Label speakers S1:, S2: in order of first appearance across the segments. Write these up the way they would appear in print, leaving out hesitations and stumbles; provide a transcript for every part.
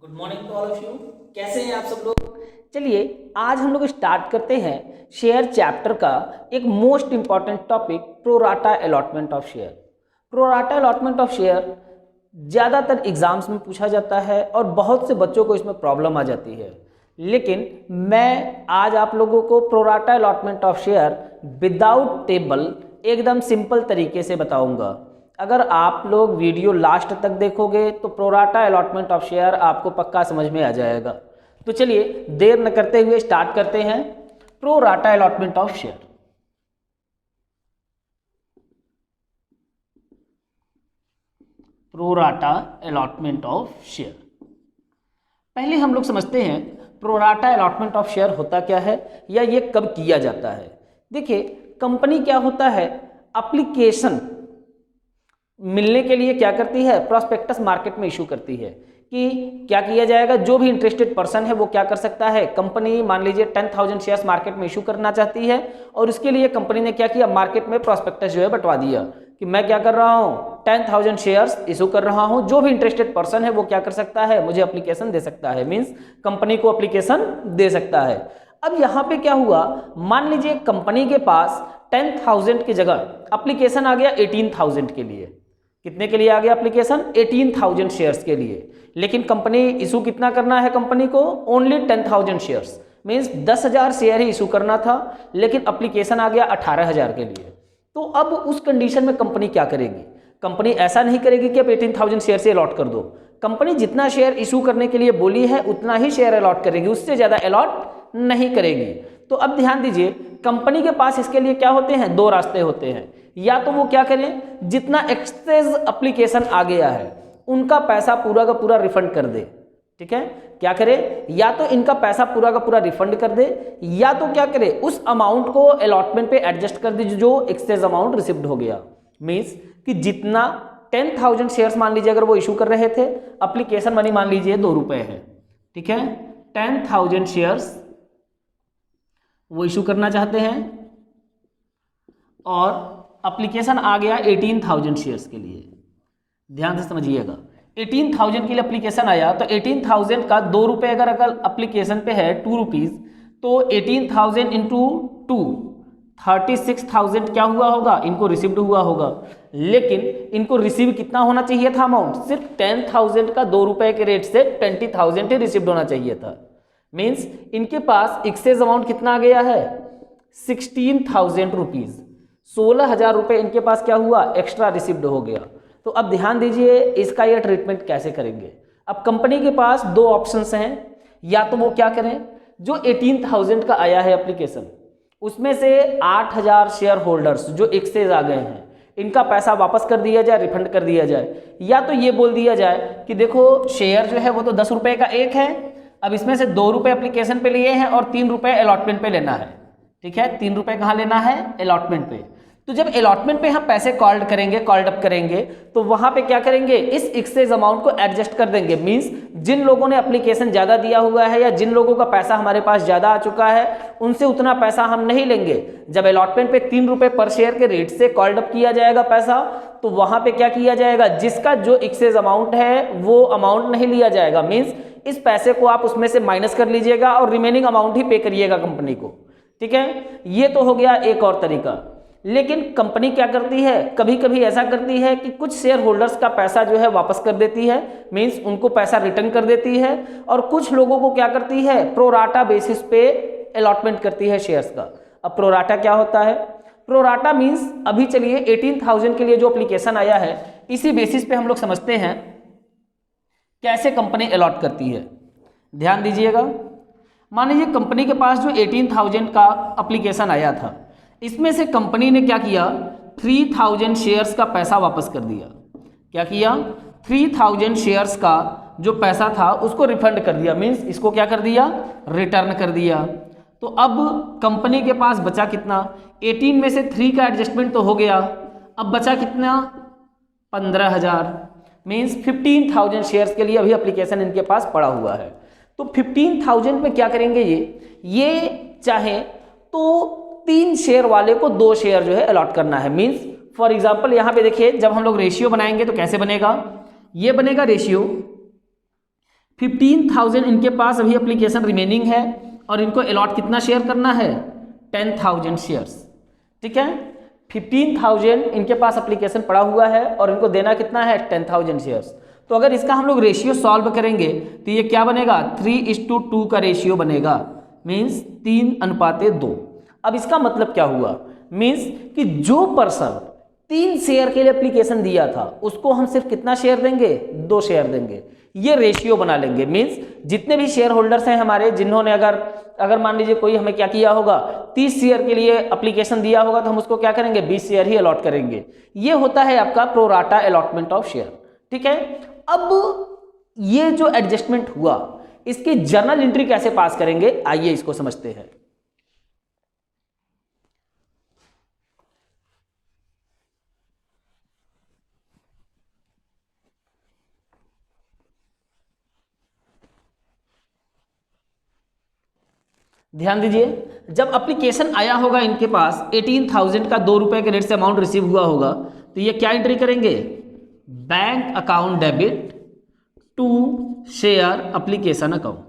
S1: Good morning to all of you. कैसे हैं आप सब लोग। चलिए आज हम लोग स्टार्ट करते हैं शेयर चैप्टर का एक most important topic pro rata allotment of share. Pro rata allotment of share ज़्यादातर एग्जाम्स में पूछा जाता है और बहुत से बच्चों को इसमें प्रॉब्लम आ जाती है, लेकिन मैं आज आप लोगों को pro rata allotment of share without table एकदम सिंपल तरीके से बताऊंगा। अगर आप लोग वीडियो लास्ट तक देखोगे तो प्रोराटा अलॉटमेंट ऑफ शेयर आपको पक्का समझ में आ जाएगा। तो चलिए देर न करते हुए स्टार्ट करते हैं pro rata allotment of share. Pro rata allotment of share, पहले हम लोग समझते हैं प्रोराटा अलॉटमेंट ऑफ शेयर होता क्या है या ये कब किया जाता है। देखिए कंपनी क्या होता है, एप्लीकेशन मिलने के लिए क्या करती है, प्रॉस्पेक्टस मार्केट में इशू करती है कि क्या किया जाएगा। जो भी इंटरेस्टेड पर्सन है वो क्या कर सकता है, कंपनी मान लीजिए 10,000 शेयर्स मार्केट में इशू करना चाहती है और इसके लिए कंपनी ने क्या किया, मार्केट में प्रॉस्पेक्टस जो है बंटवा दिया कि मैं क्या कर रहा हूँ 10,000 शेयर्स इशू कर रहा हूँ। जो भी इंटरेस्टेड पर्सन है वो क्या कर सकता है, मुझे एप्लीकेशन दे सकता है, मीन्स कंपनी को एप्लीकेशन दे सकता है। अब यहाँ पे क्या हुआ, मान लीजिए कंपनी के पास 10,000 की जगह एप्लीकेशन आ गया 18,000 के लिए। कितने के लिए आ गया एप्लीकेशन, 18,000 शेयर्स के लिए। लेकिन कंपनी इशू कितना करना है, कंपनी को ओनली 10,000 शेयर्स, मीन्स 10,000 शेयर ही इशू करना था, लेकिन एप्लीकेशन आ गया 18,000 के लिए। तो अब उस कंडीशन में कंपनी क्या करेगी, कंपनी ऐसा नहीं करेगी कि अब 18,000 शेयर से अलॉट कर दो। कंपनी जितना शेयर इशू करने के लिए बोली है उतना ही शेयर अलॉट करेगी, उससे ज़्यादा अलॉट नहीं करेगी। तो अब ध्यान दीजिए कंपनी के पास इसके लिए क्या होते हैं, दो रास्ते होते हैं। या तो वो क्या करें, जितना एक्सेस एप्लीकेशन आ गया है उनका पैसा पूरा का पूरा रिफंड कर दे। ठीक है, क्या करे, या तो इनका पैसा पूरा का पूरा रिफंड कर दे, या तो क्या करे उस अमाउंट को अलॉटमेंट पे एडजस्ट कर दे जो एक्सेस अमाउंट रिसीव्ड हो गया। मीन्स कि जितना 10,000 शेयर्स मान लीजिए अगर वो इशू कर रहे थे, एप्लीकेशन मनी मान लीजिए 2 रुपए है, ठीक है, 10,000 शेयर्स वो इशू करना चाहते हैं और एप्लीकेशन आ गया 18,000 शेयर्स के लिए। ध्यान से समझिएगा, 18,000 के लिए एप्लीकेशन आया तो 18,000 का 2 रुपये अगर एप्लीकेशन पे है 2 रुपीज़, तो 18,000 इंटू 2 36,000 क्या हुआ होगा, इनको रिसीव्ड हुआ होगा। लेकिन इनको रिसीव कितना होना चाहिए था अमाउंट, सिर्फ 10,000 का 2 रुपये के रेट से 20,000 ही रिसीव्ड होना चाहिए था। मीन्स इनके पास एक्सेस अमाउंट कितना आ गया है, 16,000 रुपीज़, 16,000 रुपये इनके पास क्या हुआ, एक्स्ट्रा रिसीव्ड हो गया। तो अब ध्यान दीजिए इसका ये ट्रीटमेंट कैसे करेंगे। अब कंपनी के पास दो ऑप्शंस हैं, या तो वो क्या करें, जो 18,000 का आया है एप्लीकेशन उसमें से 8,000 शेयर होल्डर्स जो एक्सेस आ गए हैं इनका पैसा वापस कर दिया जाए, रिफंड कर दिया जाए। या तो ये बोल दिया जाए कि देखो शेयर जो है वो तो 10 रुपये का एक है, अब इसमें से 2 रुपये एप्लीकेशन पे लिए हैं और 3 रुपये अलॉटमेंट पे लेना है। ठीक है, 3 रुपये कहाँ लेना है, अलॉटमेंट पे। तो जब अलॉटमेंट पे हम पैसे कॉल्ड अप करेंगे तो वहां पे क्या करेंगे, इस एक्सेस अमाउंट को एडजस्ट कर देंगे। मींस जिन लोगों ने एप्लीकेशन ज़्यादा दिया हुआ है या जिन लोगों का पैसा हमारे पास ज़्यादा आ चुका है उनसे उतना पैसा हम नहीं लेंगे। जब अलॉटमेंट पे 3 रुपये पर शेयर के रेट से कॉल्ड अप किया जाएगा पैसा, तो वहां पे क्या किया जाएगा, जिसका जो एक्सेस अमाउंट है वो अमाउंट नहीं लिया जाएगा। मीन्स इस पैसे को आप उसमें से माइनस कर लीजिएगा और रिमेनिंग अमाउंट ही पे करिएगा कंपनी को। ठीक है, ये तो हो गया एक और तरीका। लेकिन कंपनी क्या करती है, कभी कभी ऐसा करती है कि कुछ शेयर होल्डर्स का पैसा जो है वापस कर देती है, मींस उनको पैसा रिटर्न कर देती है, और कुछ लोगों को क्या करती है, प्रोराटा बेसिस पे अलॉटमेंट करती है शेयर्स का। अब प्रोराटा क्या होता है, प्रोराटा मींस अभी चलिए 18,000 के लिए जो एप्लीकेशन आया है इसी बेसिस पे हम लोग समझते हैं कैसे कंपनी अलॉट करती है। ध्यान दीजिएगा, मान लीजिए कंपनी के पास जो 18,000 का एप्लीकेशन आया था, इसमें से कंपनी ने क्या किया, 3,000 शेयर्स का पैसा वापस कर दिया। क्या किया, 3,000 शेयर्स का जो पैसा था उसको रिफंड कर दिया, मीन्स इसको क्या कर दिया, रिटर्न कर दिया। तो अब कंपनी के पास बचा कितना, 18 में से 3 का एडजस्टमेंट तो हो गया, अब बचा कितना, 15,000। मीन्स 15,000 शेयर्स के लिए अभी एप्लीकेशन इनके पास पड़ा हुआ है। तो 15,000 में क्या करेंगे, ये चाहे तो 3 शेयर वाले को 2 शेयर जो है अलॉट करना है। मीन्स फॉर एग्जांपल यहाँ पे देखिए जब हम लोग रेशियो बनाएंगे तो कैसे बनेगा, ये बनेगा रेशियो 15,000 इनके पास अभी एप्लीकेशन रिमेनिंग है और इनको अलॉट कितना शेयर करना है, 10,000 शेयर्स। ठीक है, 15,000 इनके पास एप्लीकेशन पड़ा हुआ है और इनको देना कितना है, 10,000 शेयर्स। तो अगर इसका हम लोग रेशियो सॉल्व करेंगे तो ये क्या बनेगा, 3:2 का रेशियो बनेगा, मीन्स 3:2। अब इसका मतलब क्या हुआ, मीन्स कि जो पर्सन 3 शेयर के लिए एप्लीकेशन दिया था उसको हम सिर्फ कितना शेयर देंगे, 2 शेयर देंगे। ये रेशियो बना लेंगे, मीन्स जितने भी शेयर होल्डर्स हैं हमारे, जिन्होंने अगर मान लीजिए कोई हमें क्या किया होगा, 30 शेयर के लिए एप्लीकेशन दिया होगा तो हम उसको क्या करेंगे, 20 शेयर ही अलॉट करेंगे। ये होता है आपका प्रोराटा अलॉटमेंट ऑफ शेयर। ठीक है, अब ये जो एडजस्टमेंट हुआ इसकी जर्नल एंट्री कैसे पास करेंगे, आइए इसको समझते हैं। ध्यान दीजिए, जब एप्लीकेशन आया होगा इनके पास 18,000 का 2 रुपए के रेट से अमाउंट रिसीव हुआ होगा तो ये क्या एंट्री करेंगे, bank account debit to share application account.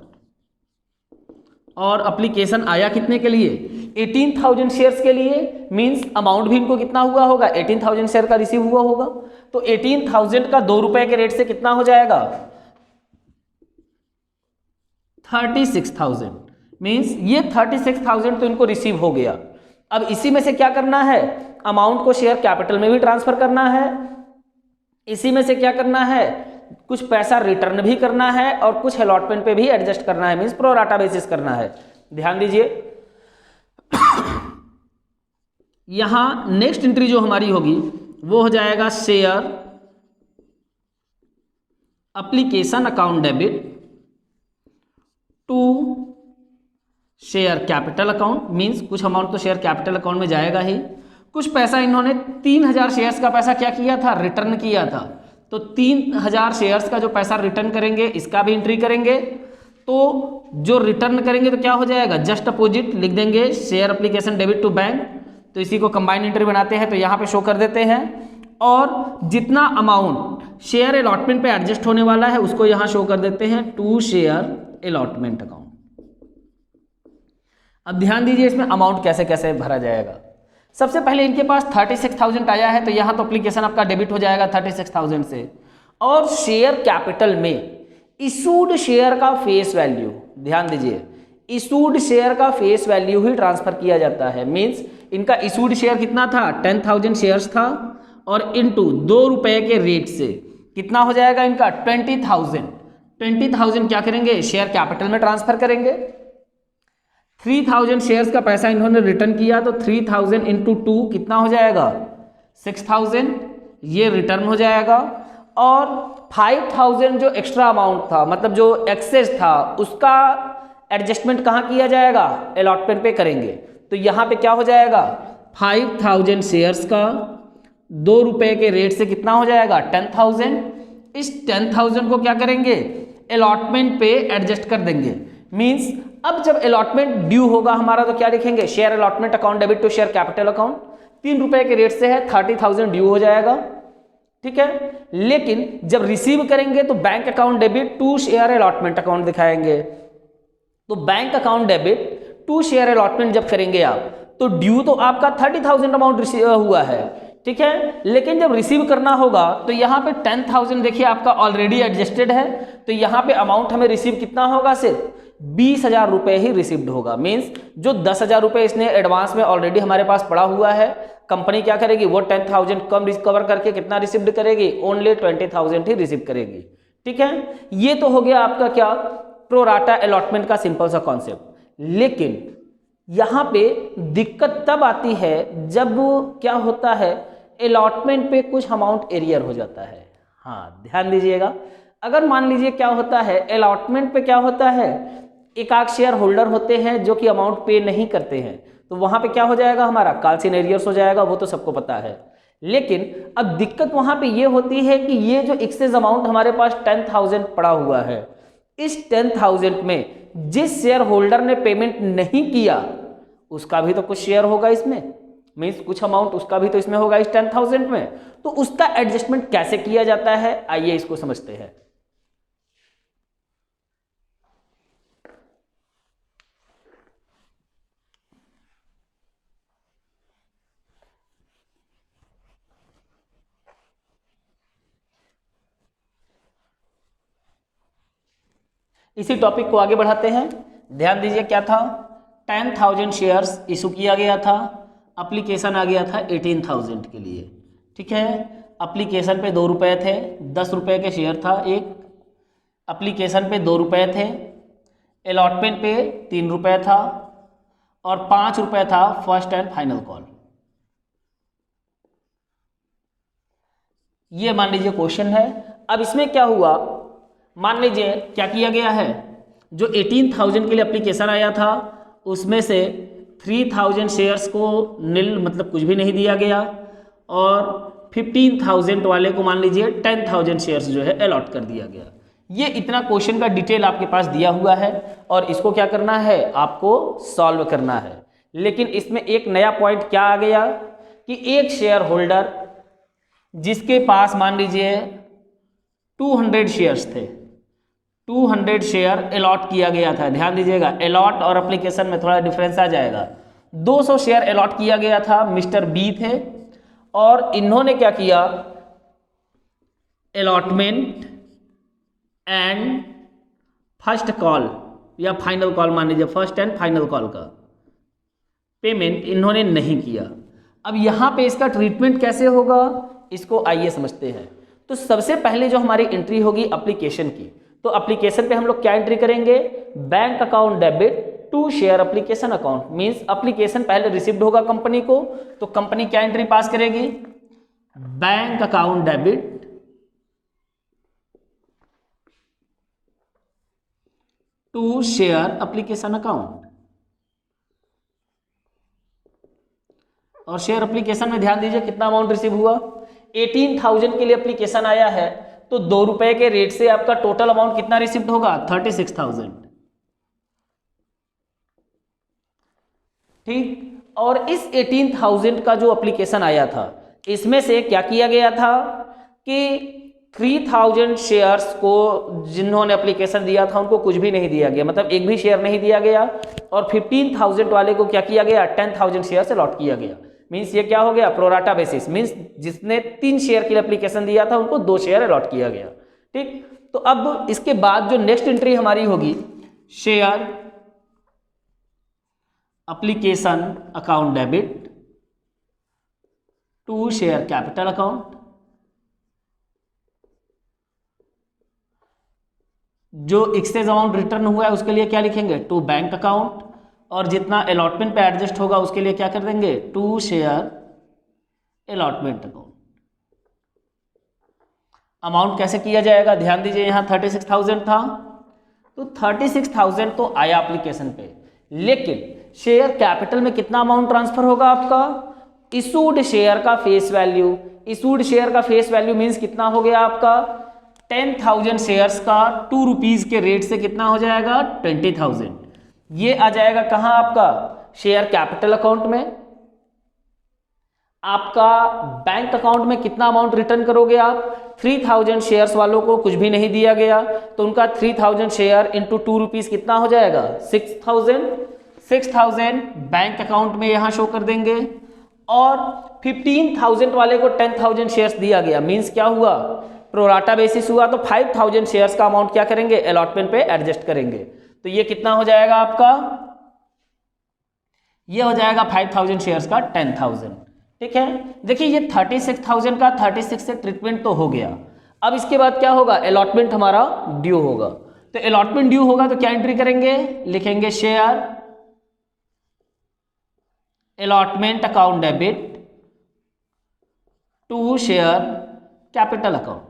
S1: और एप्लीकेशन आया कितने के लिए, 18,000 शेयर्स के लिए, मींस अमाउंट भी इनको कितना हुआ होगा, 18,000 शेयर का रिसीव हुआ होगा। तो 18,000 का 2 रुपए के रेट से कितना हो जाएगा, 36,000, मींस ये 36,000 तो इनको रिसीव हो गया। अब इसी में से क्या करना है, अमाउंट को शेयर कैपिटल में भी ट्रांसफर करना है, इसी में से क्या करना है, कुछ पैसा रिटर्न भी करना है और कुछ अलॉटमेंट पे भी एडजस्ट करना है, मींस प्रोराटा बेसिस करना है। ध्यान दीजिए, यहां नेक्स्ट एंट्री जो हमारी होगी वो हो जाएगा share application account debit to share capital account, means कुछ अमाउंट तो शेयर कैपिटल अकाउंट में जाएगा ही, कुछ पैसा इन्होंने 3,000 शेयर्स का पैसा क्या किया था, रिटर्न किया था। तो 3,000 शेयर्स का जो पैसा रिटर्न करेंगे इसका भी एंट्री करेंगे। तो जो रिटर्न करेंगे तो क्या हो जाएगा, जस्ट अपोजिट लिख देंगे, share application debit to bank. तो इसी को कंबाइंड एंट्री बनाते हैं तो यहाँ पे शो कर देते हैं। और जितना अमाउंट शेयर अलॉटमेंट पे एडजस्ट होने वाला है उसको यहाँ शो कर देते हैं टू शेयर अलॉटमेंट अकाउंट। अब ध्यान दीजिए इसमें अमाउंट कैसे कैसे भरा जाएगा। सबसे पहले इनके पास 36,000 आया है तो यहाँ तो एप्लीकेशन आपका डेबिट हो जाएगा 36,000 से। और शेयर कैपिटल में इशूड शेयर का फेस वैल्यू, ध्यान दीजिए, इशूड शेयर का फेस वैल्यू ही ट्रांसफर किया जाता है। मींस इनका इशूड शेयर कितना था, 10,000 शेयर्स था और इनटू 2 रुपए के रेट से कितना हो जाएगा इनका 20,000। 20,000 क्या करेंगे, शेयर कैपिटल में ट्रांसफर करेंगे। 3,000 शेयर्स का पैसा इन्होंने रिटर्न किया तो 3,000 इंटू 2 कितना हो जाएगा 6,000, ये रिटर्न हो जाएगा। और 5,000 जो एक्स्ट्रा अमाउंट था, मतलब जो एक्सेस था, उसका एडजस्टमेंट कहाँ किया जाएगा, अलॉटमेंट पे करेंगे। तो यहाँ पे क्या हो जाएगा 5,000 शेयर्स का 2 रुपए के रेट से कितना हो जाएगा 10,000। इस 10,000 को क्या करेंगे, अलॉटमेंट पे एडजस्ट कर देंगे। मींस अब जब अलॉटमेंट ड्यू होगा हमारा तो क्या लिखेंगे, share allotment account debit to share capital account. 3 रुपए के रेट से है, 30,000 ड्यू हो जाएगा, ठीक है। लेकिन जब रिसीव करेंगे तो bank account debit to share allotment account दिखाएंगे। तो bank account debit to share allotment जब करेंगे आप तो ड्यू तो आपका 30,000 अमाउंट रिसीव हुआ है, ठीक है। लेकिन जब रिसीव करना होगा तो यहाँ पे 10,000 देखिए आपका ऑलरेडी एडजस्टेड है, तो यहाँ पे अमाउंट हमें रिसीव कितना होगा, सिर्फ 20,000 रुपए ही रिसीव्ड होगा। मींस जो 10,000 रुपए इसने एडवांस में ऑलरेडी हमारे पास पड़ा हुआ है, कंपनी क्या करेगी, वो 10,000 कम रिकवर करके कितना रिसीव्ड करेगी, ओनली 20,000 ही रिसीव करेगी, ठीक है। ये तो हो गया आपका क्या, प्रोराटा अलॉटमेंट का सिंपल सा कॉन्सेप्ट। लेकिन यहाँ पे दिक्कत तब आती है जब क्या होता है, अलॉटमेंट पे कुछ अमाउंट एरियर हो जाता है। हाँ ध्यान दीजिएगा, अगर मान लीजिए क्या होता है, अलॉटमेंट पे क्या होता है, एक आध शेयर होल्डर होते हैं जो कि अमाउंट पे नहीं करते हैं, तो वहां पे क्या हो जाएगा, हमारा कॉल्स एरियर्स हो जाएगा, वो तो सबको पता है। लेकिन अब दिक्कत वहां पे ये होती है कि ये जो एक्सेस अमाउंट हमारे पास 10,000 पड़ा हुआ है, इस 10,000 में जिस शेयर होल्डर ने पेमेंट नहीं किया उसका भी तो कुछ शेयर होगा इसमें, मीन्स कुछ अमाउंट उसका भी तो इसमें होगा इस 10,000 में। तो उसका एडजस्टमेंट कैसे किया जाता है, आइए इसको समझते हैं। इसी टॉपिक को आगे बढ़ाते हैं। ध्यान दीजिए क्या था, 10,000 शेयर्स इशू किया गया था, एप्लीकेशन आ गया था 18,000 के लिए। ठीक है, एप्लीकेशन पे 2 रुपये थे, 10 रुपये के शेयर था एक, एप्लीकेशन पे 2 रुपये थे, अलॉटमेंट पे 3 रुपये था और 5 रुपये था फर्स्ट एंड फाइनल कॉल। ये मान लीजिए क्वेश्चन है। अब इसमें क्या हुआ, मान लीजिए क्या किया गया है, जो 18,000 के लिए एप्लीकेशन आया था उसमें से 3,000 शेयर्स को नील मतलब कुछ भी नहीं दिया गया और 15,000 वाले को मान लीजिए 10,000 शेयर्स जो है अलॉट कर दिया गया। ये इतना क्वेश्चन का डिटेल आपके पास दिया हुआ है और इसको क्या करना है, आपको सॉल्व करना है। लेकिन इसमें एक नया पॉइंट क्या आ गया कि एक शेयर होल्डर जिसके पास मान लीजिए 200 शेयर्स थे, 200 शेयर अलॉट किया गया था। ध्यान दीजिएगा, अलॉट और एप्लीकेशन में थोड़ा डिफरेंस आ जाएगा। 200 शेयर अलॉट किया गया था, मिस्टर बी थे और इन्होंने क्या किया, अलॉटमेंट एंड फर्स्ट कॉल या फाइनल कॉल, मान लीजिए फर्स्ट एंड फाइनल कॉल का पेमेंट इन्होंने नहीं किया। अब यहाँ पे इसका ट्रीटमेंट कैसे होगा, इसको आइए समझते हैं। तो सबसे पहले जो हमारी एंट्री होगी एप्लीकेशन की, तो एप्लीकेशन पे हम लोग क्या एंट्री करेंगे, bank account debit to share application account. Means application पहले रिसीव्ड होगा कंपनी को, तो कंपनी क्या एंट्री पास करेगी, bank account debit to share application account. और शेयर एप्लीकेशन में ध्यान दीजिए कितना अमाउंट रिसीव हुआ, 18,000 के लिए एप्लीकेशन आया है तो 2 रुपए के रेट से आपका टोटल अमाउंट कितना रिसीव्ड होगा, 36,000। ठीक, और इस 18,000 का जो एप्लीकेशन आया था इसमें से क्या किया गया था कि 3,000 शेयर्स को जिन्होंने एप्लीकेशन दिया था उनको कुछ भी नहीं दिया गया, मतलब एक भी शेयर नहीं दिया गया। और 15,000 वाले को क्या किया गया, 10,000 शेयर से अलॉट किया गया। मींस ये क्या हो गया, प्रोराटा बेसिस, मींस जिसने 3 शेयर के लिए एप्लीकेशन दिया था उनको 2 शेयर अलॉट किया गया। ठीक, तो अब इसके बाद जो नेक्स्ट एंट्री हमारी होगी, share application account debit to share capital account. जो एक्सचेंज अमाउंट रिटर्न हुआ है उसके लिए क्या लिखेंगे, टू बैंक अकाउंट, और जितना अलॉटमेंट पे एडजस्ट होगा उसके लिए क्या कर देंगे, to share allotment account. Amount कैसे किया जाएगा, ध्यान दीजिए यहाँ 36,000 था तो 36,000 तो आया एप्लीकेशन पे, लेकिन शेयर कैपिटल में कितना अमाउंट ट्रांसफर होगा आपका, इशूड शेयर का फेस वैल्यू। इशूड शेयर का फेस वैल्यू मींस कितना हो गया आपका, 10,000 शेयर्स का 2 रुपीज के रेट से कितना हो जाएगा, 20,000। ये आ जाएगा कहां आपका, शेयर कैपिटल अकाउंट में। आपका बैंक अकाउंट में कितना अमाउंट रिटर्न करोगे आप, 3,000 शेयर्स वालों को कुछ भी नहीं दिया गया तो उनका 3,000 शेयर इंटू 2 रुपीज कितना हो जाएगा, 6,000 बैंक अकाउंट में यहां शो कर देंगे। और 15,000 वाले को 10,000 शेयर्स दिया गया, मींस क्या हुआ, प्रोराटा बेसिस हुआ, तो 5,000 शेयर्स का अमाउंट क्या करेंगे, अलॉटमेंट पे एडजस्ट करेंगे। तो ये कितना हो जाएगा आपका, ये हो जाएगा 5,000 शेयर्स का 10,000। ठीक है, देखिए ये 36,000 का 36 से ट्रीटमेंट तो हो गया। अब इसके बाद क्या होगा, अलॉटमेंट हमारा ड्यू होगा। तो अलॉटमेंट ड्यू होगा तो क्या एंट्री करेंगे, लिखेंगे share allotment account debit to share capital account.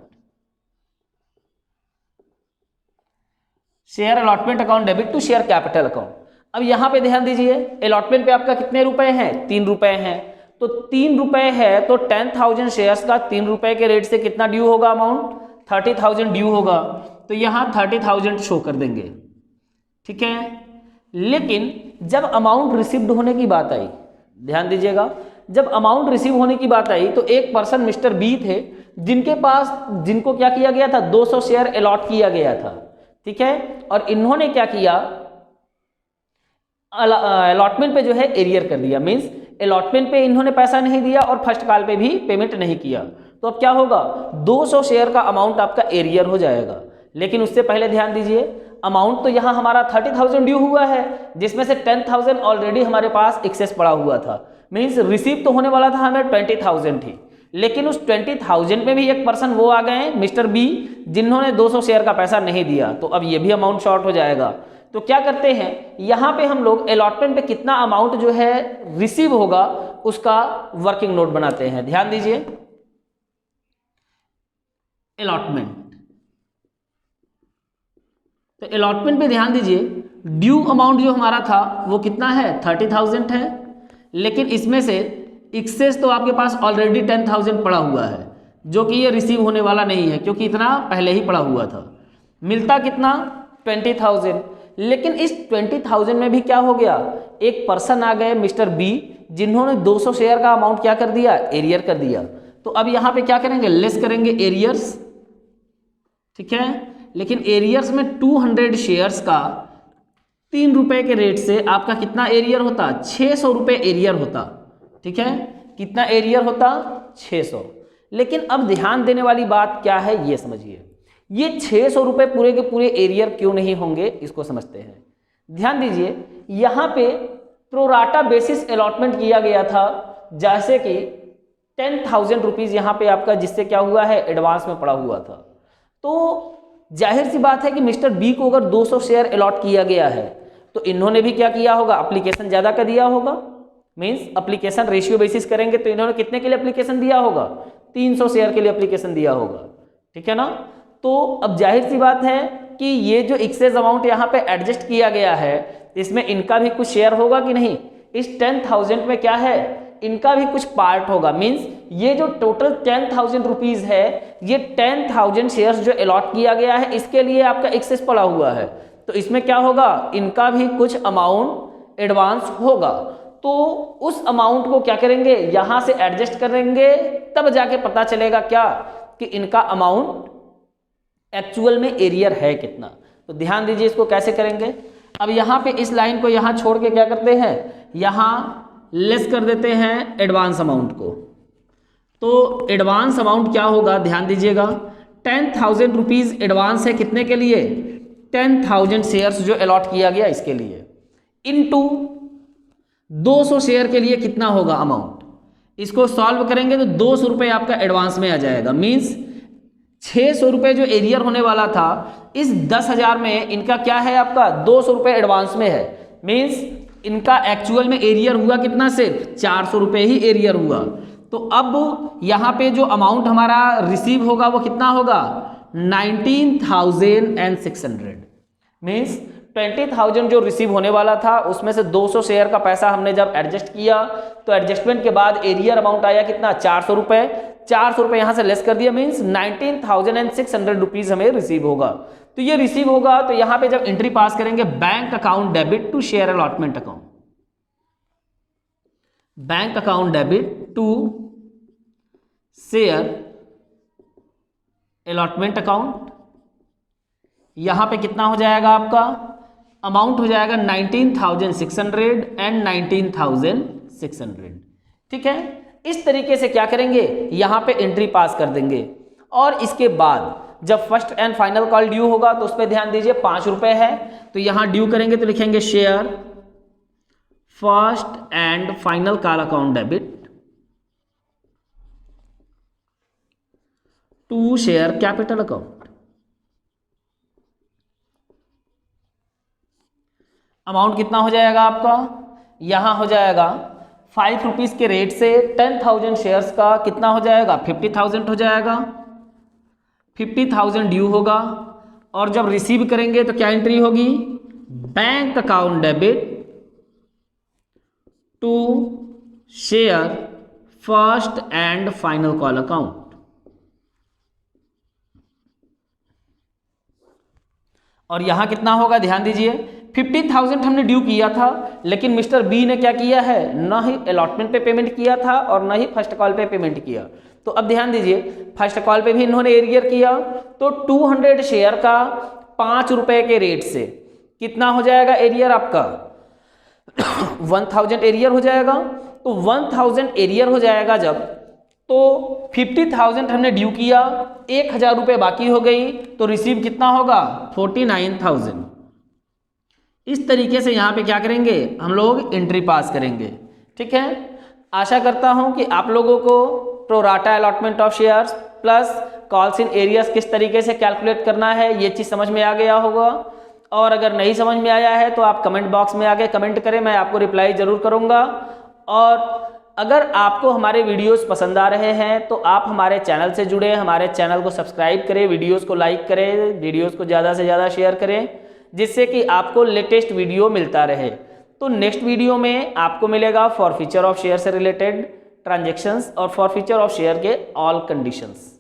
S1: Share allotment account debit to share capital account. अब यहां पे ध्यान दीजिए, अलॉटमेंट पे आपका कितने रुपए हैं, 3 रुपए हैं, तो 3 रुपए है तो 10,000 शेयर्स का 3 रुपए के रेट से कितना ड्यू होगा, अमाउंट 30,000 ड्यू होगा। तो यहां 30,000 शो कर देंगे। ठीक है, लेकिन जब अमाउंट रिसीव्ड होने की बात आई, ध्यान दीजिएगा, जब अमाउंट रिसीव होने की बात आई तो एक पर्सन मिस्टर बी थे जिनको क्या किया गया था, 200 शेयर अलॉट किया गया था। ठीक है, और इन्होंने क्या किया, अलॉटमेंट पे जो है एरियर कर दिया, मींस अलॉटमेंट पे इन्होंने पैसा नहीं दिया और फर्स्ट कॉल पे भी पेमेंट नहीं किया। तो अब क्या होगा, 200 शेयर का अमाउंट आपका एरियर हो जाएगा। लेकिन उससे पहले ध्यान दीजिए अमाउंट तो यहाँ हमारा 30,000 ड्यू हुआ है, जिसमें से 10,000 ऑलरेडी हमारे पास एक्सेस पड़ा हुआ था। मीन्स रिसीव तो होने वाला था हमें 20,000 ही, लेकिन उस 20,000 में भी एक पर्सन वो आ गए हैं मिस्टर बी, जिन्होंने 200 शेयर का पैसा नहीं दिया, तो अब ये भी अमाउंट शॉर्ट हो जाएगा। तो क्या करते हैं, यहाँ पे हम लोग अलॉटमेंट पे कितना अमाउंट जो है रिसीव होगा उसका वर्किंग नोट बनाते हैं। ध्यान दीजिए अलॉटमेंट, तो अलॉटमेंट पे ध्यान दीजिए ड्यू अमाउंट जो हमारा था वो कितना है 30,000 है, लेकिन इसमें से एक्सेस तो आपके पास ऑलरेडी 10,000 पड़ा हुआ है, जो कि ये रिसीव होने वाला नहीं है क्योंकि इतना पहले ही पड़ा हुआ था। मिलता कितना 20,000, लेकिन इस 20,000 में भी क्या हो गया, एक पर्सन आ गए मिस्टर बी, जिन्होंने 200 शेयर का अमाउंट क्या कर दिया, एरियर कर दिया। तो अब यहाँ पे क्या करेंगे, लेस करेंगे एरियर्स, ठीक है। लेकिन एरियर्स में 200 शेयर्स का 3 रुपए के रेट से आपका कितना एरियर होता, 600 रुपये एरियर होता, ठीक है। कितना एरियर होता 600। लेकिन अब ध्यान देने वाली बात क्या है ये समझिए, ये 600 रुपये पूरे के पूरे एरियर क्यों नहीं होंगे इसको समझते हैं। ध्यान दीजिए यहाँ पे प्रोराटा बेसिस अलॉटमेंट किया गया था, जैसे कि 10,000 रुपीज़ यहाँ पे आपका जिससे क्या हुआ है एडवांस में पड़ा हुआ था। तो जाहिर सी बात है कि मिस्टर बी को अगर 200 शेयर अलॉट किया गया है तो इन्होंने भी क्या किया होगा, एप्लीकेशन ज़्यादा का दिया होगा। मींस एप्लीकेशन रेशियो बेसिस करेंगे तो इन्होंने कितने के लिए एप्लीकेशन दिया होगा, 300 शेयर के लिए एप्लीकेशन दिया होगा, ठीक है ना। तो अब जाहिर सी बात है कि ये जो एक्सेस अमाउंट यहाँ पे एडजस्ट किया गया है इसमें इनका भी कुछ शेयर होगा कि नहीं। इस 10,000 में क्या है, इनका भी कुछ पार्ट होगा। मींस ये जो टोटल 10,000 रुपीज़ है, ये 10,000 शेयर्स जो अलॉट किया गया है इसके लिए आपका एक्सेस पड़ा हुआ है, तो इसमें क्या होगा, इनका भी कुछ अमाउंट एडवांस होगा। तो उस अमाउंट को क्या करेंगे, यहाँ से एडजस्ट करेंगे, तब जाके पता चलेगा क्या कि इनका अमाउंट एक्चुअल में एरियर है कितना। तो ध्यान दीजिए इसको कैसे करेंगे। अब यहाँ पे इस लाइन को यहाँ छोड़ के क्या करते हैं, यहाँ लेस कर देते हैं एडवांस अमाउंट को। तो एडवांस अमाउंट क्या होगा, ध्यान दीजिएगा 10,000 रुपीज़ एडवांस है कितने के लिए, 10,000 शेयर्स जो अलॉट किया गया इसके लिए, इनटू 200 शेयर के लिए कितना होगा अमाउंट। इसको सॉल्व करेंगे तो 200 रुपये आपका एडवांस में आ जाएगा। मीन्स 600 रुपये जो एरियर होने वाला था, इस 10,000 में इनका क्या है आपका 200 रुपये एडवांस में है। मीन्स इनका एक्चुअल में एरियर हुआ कितना, सिर्फ 400 रुपये ही एरियर हुआ। तो अब यहाँ पे जो अमाउंट हमारा रिसीव होगा वो कितना होगा 19,600। मीन्स 20,000 जो रिसीव होने वाला था उसमें से 200 शेयर का पैसा हमने जब एडजस्ट किया तो एडजस्टमेंट के बाद एरियर अमाउंट आया कितना 400 रुपये। 400 रुपये यहाँ से लेस कर दिया, मीन्स 19,600 रुपीज़ हमें रिसीव होगा। तो ये रिसीव होगा तो यहाँ पे जब एंट्री पास करेंगे, bank account debit to share allotment account, bank account debit to share allotment account, यहां पे कितना हो जाएगा आपका अमाउंट हो जाएगा 19,600 एंड 19,600, ठीक है। इस तरीके से क्या करेंगे, यहां पे एंट्री पास कर देंगे। और इसके बाद जब first and final call due होगा तो उस पर ध्यान दीजिए 5 रुपये है, तो यहां ड्यू करेंगे तो लिखेंगे share first and final call account debit to share capital account. Amount कितना हो जाएगा आपका, यहां हो जाएगा 5 रुपीज़ के रेट से 10,000 शेयर्स का कितना हो जाएगा 50,000 हो जाएगा। 50,000 ड्यू होगा और जब रिसीव करेंगे तो क्या एंट्री होगी, bank account debit to share first and final call account. और यहां कितना होगा, ध्यान दीजिए 50,000 हमने ड्यू किया था, लेकिन मिस्टर बी ने क्या किया है, ना ही अलॉटमेंट पे पेमेंट किया था और ना ही फर्स्ट कॉल पे पेमेंट किया। तो अब ध्यान दीजिए फर्स्ट कॉल पे भी इन्होंने एरियर किया, तो 200 शेयर का 5 रुपए के रेट से कितना हो जाएगा एरियर आपका 1000 एरियर हो जाएगा। तो 1000 एरियर हो जाएगा जब, तो 50,000 हमने ड्यू किया, 1,000 रुपये बाकी हो गई, तो रिसीव कितना होगा 49,000। इस तरीके से यहाँ पे क्या करेंगे हम लोग एंट्री पास करेंगे। ठीक है, आशा करता हूँ कि आप लोगों को pro rata allotment of shares plus calls in areas किस तरीके से कैलकुलेट करना है ये चीज़ समझ में आ गया होगा। और अगर नहीं समझ में आया है तो आप कमेंट बॉक्स में आके कमेंट करें, मैं आपको रिप्लाई ज़रूर करूँगा। और अगर आपको हमारे वीडियोस पसंद आ रहे हैं तो आप हमारे चैनल से जुड़े, हमारे चैनल को सब्सक्राइब करें, वीडियोस को लाइक करें, वीडियोस को ज़्यादा से ज़्यादा शेयर करें, जिससे कि आपको लेटेस्ट वीडियो मिलता रहे। तो नेक्स्ट वीडियो में आपको मिलेगा फॉर फ्यूचर ऑफ शेयर से रिलेटेड ट्रांजेक्शन्स और फॉर फ्यूचर ऑफ शेयर के ऑल कंडीशंस।